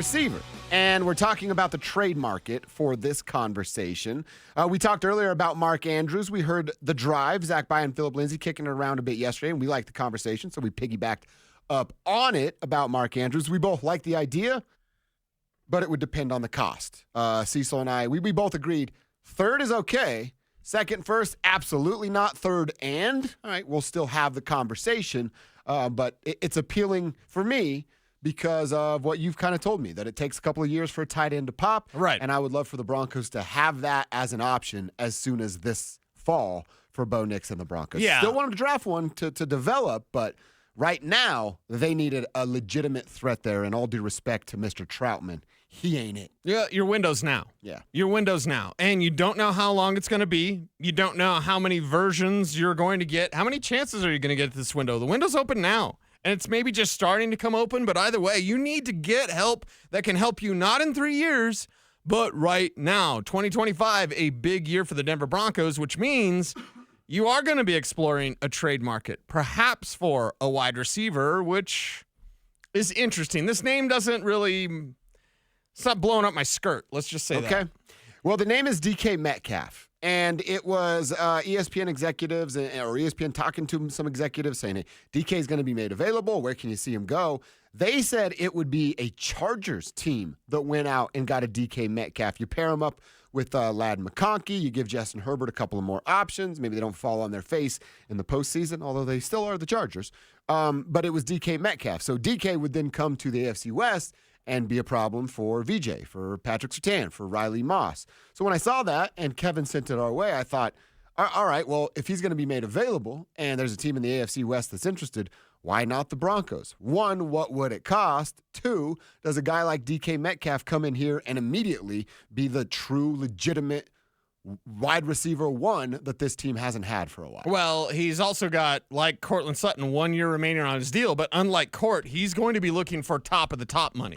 receiver. And we're talking about the trade market for this conversation. We talked earlier about Mark Andrews. We heard the drive, Zach By and Philip Lindsay kicking it around a bit yesterday, and we liked the conversation, so we piggybacked up on it about Mark Andrews. We both like the idea, but it would depend on the cost. Cecil and I, we both agreed third is okay. Second, first, absolutely not. Third, and, all right, we'll still have the conversation, but it's appealing for me because of what you've kind of told me, that it takes a couple of years for a tight end to pop. Right. And I would love for the Broncos to have that as an option as soon as this fall for Bo Nix and the Broncos. Yeah. Still want them to draft one to develop, but right now they needed a legitimate threat there, and all due respect to Mr. Troutman, he ain't it. Yeah, your window's now. Yeah. Your window's now. And you don't know how long it's going to be. You don't know how many versions you're going to get. How many chances are you going to get at this window? The window's open now. And it's maybe just starting to come open, but either way, you need to get help that can help you not in 3 years, but right now. 2025, a big year for the Denver Broncos, which means you are going to be exploring a trade market, perhaps for a wide receiver, which is interesting. This name doesn't really, it's not blowing up my skirt. Let's just say that. Okay. Well, the name is DK Metcalf. And it was ESPN executives or ESPN talking to some executives saying, hey, DK is going to be made available. Where can you see him go? They said it would be a Chargers team that went out and got a DK Metcalf. You pair him up with Lad McConkey. You give Justin Herbert a couple of more options. Maybe they don't fall on their face in the postseason, although they still are the Chargers. But it was DK Metcalf. So DK would then come to the AFC West and be a problem for VJ, for Patrick Surtain, for Riley Moss. So when I saw that and Kevin sent it our way, I thought, all right, well, if he's going to be made available and there's a team in the AFC West that's interested, why not the Broncos? One, what would it cost? Two, does a guy like DK Metcalf come in here and immediately be the true, legitimate wide receiver one that this team hasn't had for a while? Well, he's also got, like Cortland Sutton, 1 year remaining on his deal. But unlike Court, he's going to be looking for top of the top money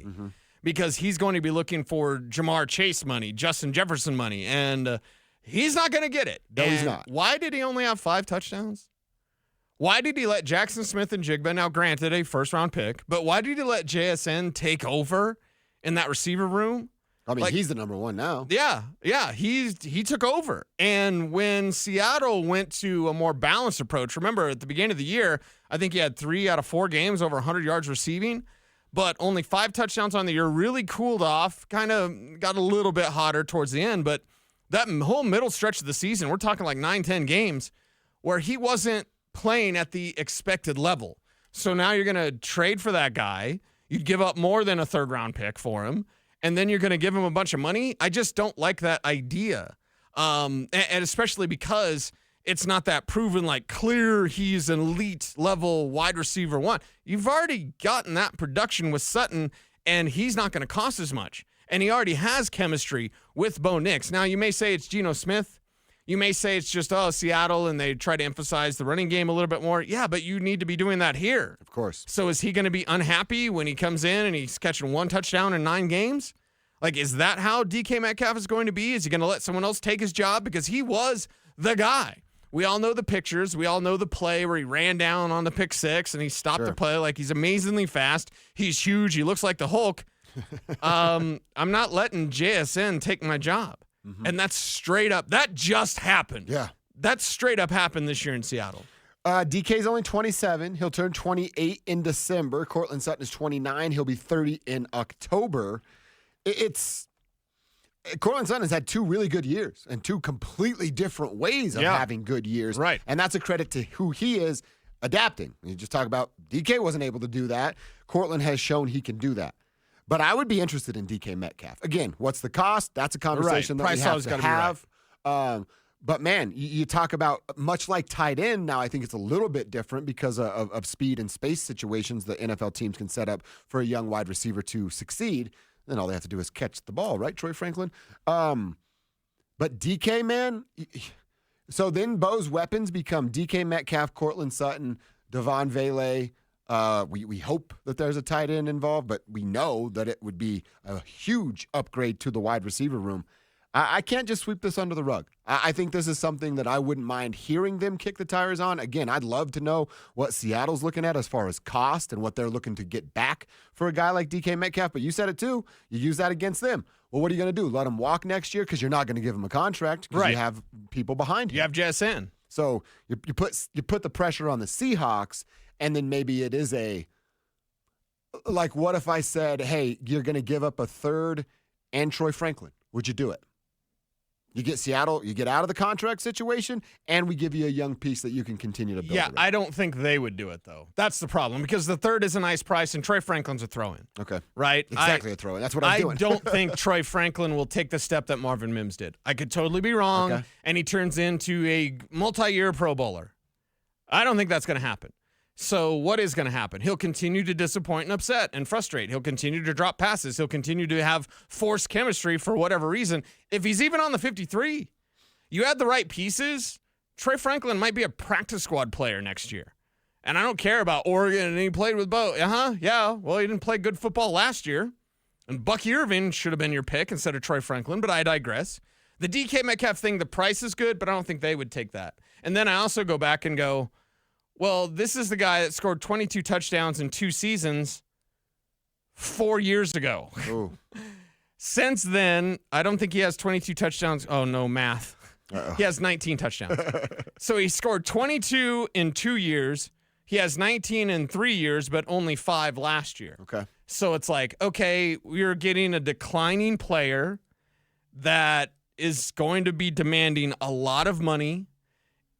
because he's going to be looking for Jamar Chase money, Justin Jefferson money, and he's not going to get it. No, he's not. Why did he only have 5 touchdowns? Why did he let Jackson Smith and Jigba, now granted a first-round pick, but why did he let JSN take over in that receiver room? I mean, he's the number one now. Yeah, he took over. And when Seattle went to a more balanced approach, remember at the beginning of the year, I think he had 3 out of 4 games over 100 yards receiving, but only 5 touchdowns on the year, really cooled off, kind of got a little bit hotter towards the end. But that whole middle stretch of the season, we're talking like 9-10 games where he wasn't playing at the expected level. So now you're going to trade for that guy. You'd give up more than a third-round pick for him. And then you're going to give him a bunch of money? I just don't like that idea. And especially because it's not that proven, like, clear he's an elite level wide receiver one. You've already gotten that production with Sutton, and he's not going to cost as much. And he already has chemistry with Bo Nix. Now, you may say it's Geno Smith. You may say it's just, Seattle, and they try to emphasize the running game a little bit more. Yeah, but you need to be doing that here. Of course. So is he going to be unhappy when he comes in and he's catching 1 touchdown in 9 games? Like, is that how DK Metcalf is going to be? Is he going to let someone else take his job? Because he was the guy. We all know the pictures. We all know the play where he ran down on the pick 6 and he stopped the play. Like, he's amazingly fast. He's huge. He looks like the Hulk. I'm not letting JSN take my job. And that's straight up. That just happened. Yeah. That straight up happened this year in Seattle. DK's only 27. He'll turn 28 in December. Cortland Sutton is 29. He'll be 30 in October. Cortland Sutton has had 2 really good years and 2 completely different ways of having good years. Right. And that's a credit to who he is adapting. You just talk about DK wasn't able to do that. Cortland has shown he can do that. But I would be interested in DK Metcalf. Again, what's the cost? That's a conversation that we have to have. But, man, you talk about, much like tight end, now I think it's a little bit different because of speed and space situations that NFL teams can set up for a young wide receiver to succeed. Then all they have to do is catch the ball, right, Troy Franklin? But DK, man, so then Bo's weapons become DK Metcalf, Cortland Sutton, Devon Vele. We hope that there's a tight end involved, but we know that it would be a huge upgrade to the wide receiver room. I can't just sweep this under the rug. I think this is something that I wouldn't mind hearing them kick the tires on. Again, I'd love to know what Seattle's looking at as far as cost and what they're looking to get back for a guy like DK Metcalf. But you said it too. You use that against them. Well, what are you going to do? Let him walk next year because you're not going to give him a contract because you have people behind him. You have JSN. So you put the pressure on the Seahawks, and then maybe it is like, what if I said, hey, you're going to give up a third and Troy Franklin? Would you do it? You get Seattle, you get out of the contract situation, and we give you a young piece that you can continue to build around. I don't think they would do it, though. That's the problem, because the third is a nice price, and Troy Franklin's a throw-in. Okay. Right? Exactly, a throw-in. That's what I'm doing. I don't think Troy Franklin will take the step that Marvin Mims did. I could totally be wrong, and he turns into a multi-year Pro Bowler. I don't think that's going to happen. So what is going to happen? He'll continue to disappoint and upset and frustrate. He'll continue to drop passes. He'll continue to have forced chemistry for whatever reason. If he's even on the 53, you add the right pieces, Troy Franklin might be a practice squad player next year. And I don't care about Oregon, and he played with Bo. Yeah. Well, he didn't play good football last year. And Bucky Irvin should have been your pick instead of Troy Franklin, but I digress. The DK Metcalf thing, the price is good, but I don't think they would take that. And then I also go back and go, well, this is the guy that scored 22 touchdowns in 2 seasons 4 years ago. Since then, I don't think he has 22 touchdowns. Oh, no, math. He has 19 touchdowns. So he scored 22 in 2 years. He has 19 in 3 years, but only 5 last year. Okay. So it's like, okay, we're getting a declining player that is going to be demanding a lot of money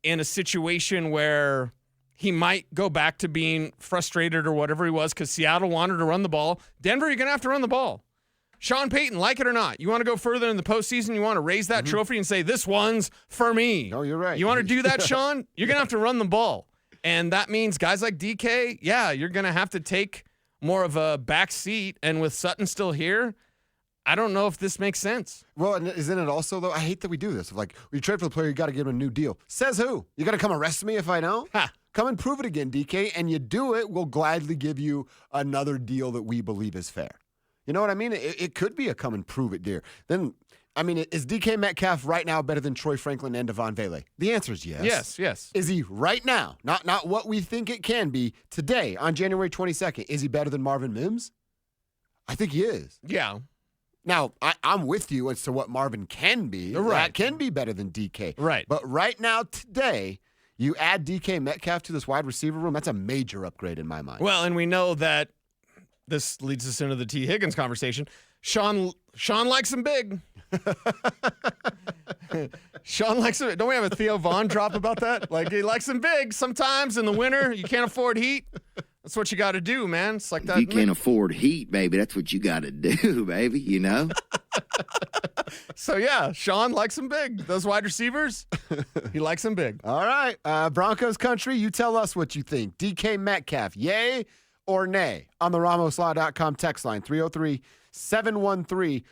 in a situation where he might go back to being frustrated or whatever he was because Seattle wanted to run the ball. Denver, you're going to have to run the ball. Sean Payton, like it or not, you want to go further in the postseason, you want to raise that trophy and say, this one's for me. No, you're right. You want to do that, Sean? You're going to have to run the ball. And that means guys like DK, you're going to have to take more of a back seat. And with Sutton still here, I don't know if this makes sense. Well, and isn't it also, though, I hate that we do this. Like, when you trade for the player, you got to give him a new deal. Says who? You got to come arrest me if I know? Come and prove it again, DK, and you do it, we'll gladly give you another deal that we believe is fair. You know what I mean? It could be a come and prove it deal. Then, I mean, is DK Metcalf right now better than Troy Franklin and Devon Vele? The answer is yes. Yes. Is he right now, not what we think it can be, today on January 22nd, is he better than Marvin Mims? I think he is. Yeah. Now, I'm with you as to what Marvin can be. Right. That can be better than DK. Right. But right now, today, you add DK Metcalf to this wide receiver room, that's a major upgrade in my mind. Well, and we know that this leads us into the Tee Higgins conversation. Sean likes him big. Sean likes him. Don't we have a Theo Vaughn drop about that? Like, he likes him big. Sometimes in the winter, you can't afford heat. That's what you got to do, man. It's like that. You can't afford heat, baby. That's what you got to do, baby, you know? So, Sean likes him big. Those wide receivers, he likes them big. All right. Broncos country, you tell us what you think. DK Metcalf, yay or nay? On the RamosLaw.com text line, 303-713